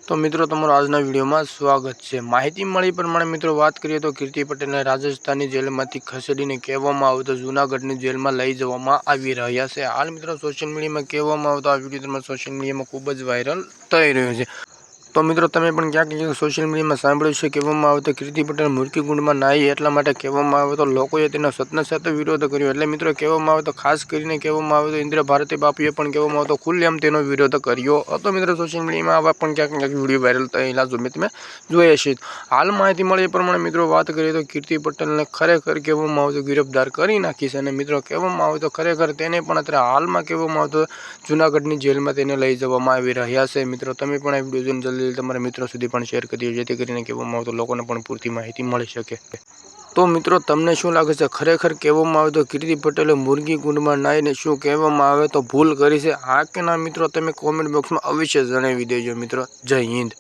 तो मित्रों तमारो आजना वीडियो में स्वागत है। माहिती मळी प्रमाणे मित्रों बात करिए तो कीर्ति पटेल ने राजस्थानी जेल में खसेड़ीने कहेवामां आवे तो जूनागढ़ जेल में लई जवामां आवी रह्या छे। हाल मित्रों सोशल मीडिया में कहेवामां आवतो आ वीडियो तमारे सोशल मीडिया में खूब ज वायरल थई रह्यो छे। तो मित्रों तमे पण क्यांक सोशल मीडिया में सांभळ्युं छे कहेवामां आवे तो कीर्ति पटेल मूर्ति में नाही एटला माटे कहेवामां आवे तो लोकोए तेनो सतने सत विरोध कर्यो। एटले मित्रों कहेवामां आवे तो खास करीने कहेवामां आवे तो इंद्र भारती बापुए पण कहेवामां आवे तो खुलेआम तेनो विरोध कर्यो हतो। मित्रों सोशल मीडिया में आवा पण क्यांक वीडियो वायरल थयेला તમે જોઈ હશે। हाल माहिती मळी ए प्रमाणे मित्रों बात करिए तो कीर्ति पटेल ने खरेखर कहेवामां आवे तो गिरफ्तार करी नाखी छे। मित्रों कहेवामां आवे तो खरेखर तेने पण अत्यारे हालमां कहेवामां आवे तो जूनागढ़नी जेल में तेने लई जवामां आवी रह्या छे। मित्रों तमे पण आ विडियो जोईने जल्दी तमारा मित्रों सुधी पण शेर करी दो जेथी करीने कहेवामां आवे तो लोकोने पण पूरती माहिती मळी शके। तो मित्रों तमने शुं लागे छे खरेखर कहेवामां आवे तो कीर्ति पटेले मुर्गी कुंड में नाहीने शुं कहेवामां आवे तो भूल करी छे? हाँ के ना मित्रों तमे कॉमेंट बॉक्स में अवश्य जणावी देजो। मित्रों जय हिंद।